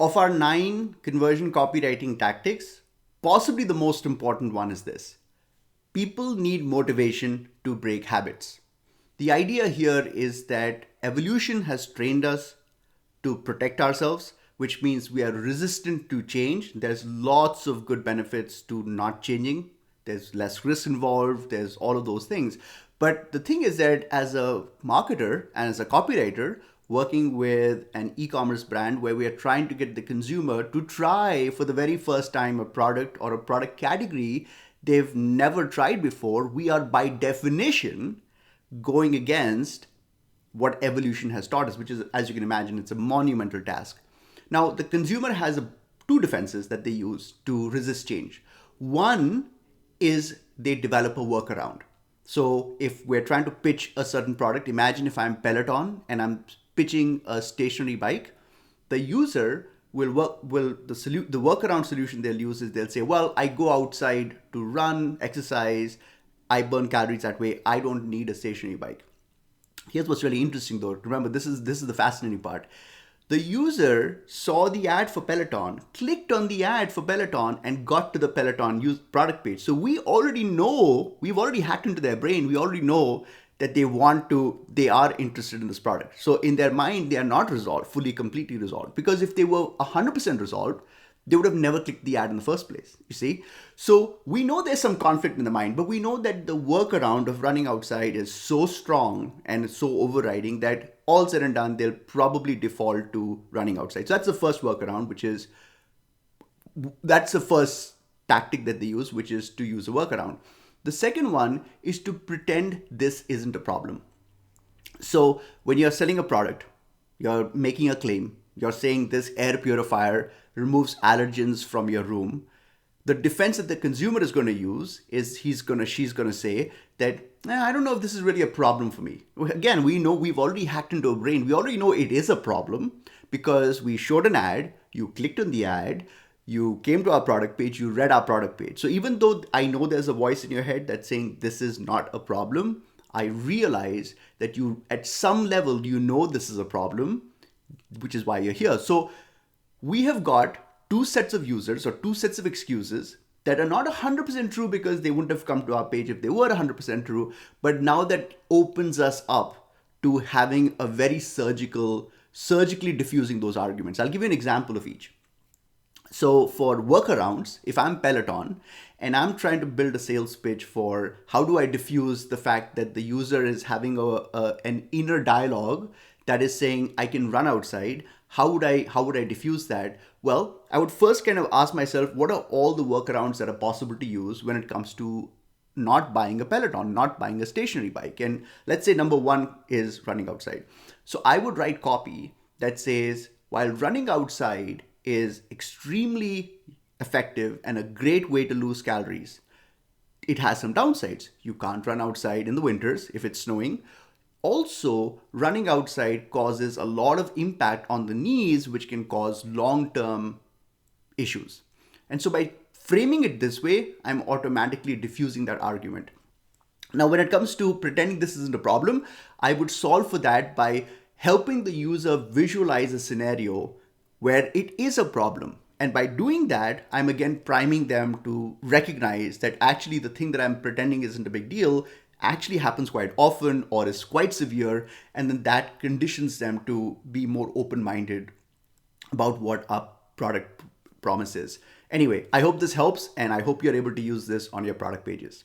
Of our 9 conversion copywriting tactics, possibly the most important one is this: people need motivation to break habits. The idea here is that evolution has trained us to protect ourselves, which means we are resistant to change. There's lots of good benefits to not changing. There's less risk involved, there's all of those things. But the thing is that as a marketer and as a copywriter, working with an e-commerce brand where we are trying to get the consumer to try for the very first time a product or a product category they've never tried before, we are by definition going against what evolution has taught us, which is, as you can imagine, it's a monumental task. Now, the consumer has two defenses that they use to resist change. One is they develop a workaround. So, if we're trying to pitch a certain product, imagine if I'm Peloton and I'm pitching a stationary bike, the user the workaround solution they'll use is they'll say, well, I go outside to run, exercise, I burn calories that way, I don't need a stationary bike. Here's what's really interesting though. Remember, this is the fascinating part. The user saw the ad for Peloton, clicked on the ad for Peloton, and got to the Peloton product page. So we've already hacked into their brain. We already know that they are interested in this product. So in their mind, they are not resolved, fully, completely resolved. Because if they were 100% resolved, they would have never clicked the ad in the first place, you see? So we know there's some conflict in the mind, but we know that the workaround of running outside is so strong and so overriding that all said and done, they'll probably default to running outside. So that's the first workaround, that's the first tactic that they use, which is to use a workaround. The second one is to pretend this isn't a problem. So when you're selling a product, you're making a claim, you're saying this air purifier removes allergens from your room. The defense that the consumer is going to use is she's going to say that, I don't know if this is really a problem for me. Again, we know we've already hacked into a brain. We already know it is a problem because we showed an ad, you clicked on the ad, you came to our product page, you read our product page. So even though I know there's a voice in your head that's saying this is not a problem, I realize that you, at some level, you know this is a problem, which is why you're here. So we have got two sets of users or two sets of excuses that are not 100% true because they wouldn't have come to our page if they were 100% true. But now that opens us up to having a very surgically diffusing those arguments. I'll give you an example of each. So for workarounds, if I'm Peloton and I'm trying to build a sales pitch for how do I diffuse the fact that the user is having an inner dialogue that is saying I can run outside, how would I diffuse that? Well, I would first kind of ask myself, what are all the workarounds that are possible to use when it comes to not buying a Peloton, not buying a stationary bike? And let's say number one is running outside. So I would write copy that says, while running outside is extremely effective and a great way to lose calories, it has some downsides. You can't run outside in the winters if it's snowing. Also, running outside causes a lot of impact on the knees, which can cause long-term issues. And so by framing it this way, I'm automatically diffusing that argument. Now, when it comes to pretending this isn't a problem, I would solve for that by helping the user visualize a scenario where it is a problem. And by doing that, I'm again priming them to recognize that actually the thing that I'm pretending isn't a big deal actually happens quite often or is quite severe. And then that conditions them to be more open-minded about what our product promises. Anyway, I hope this helps and I hope you're able to use this on your product pages.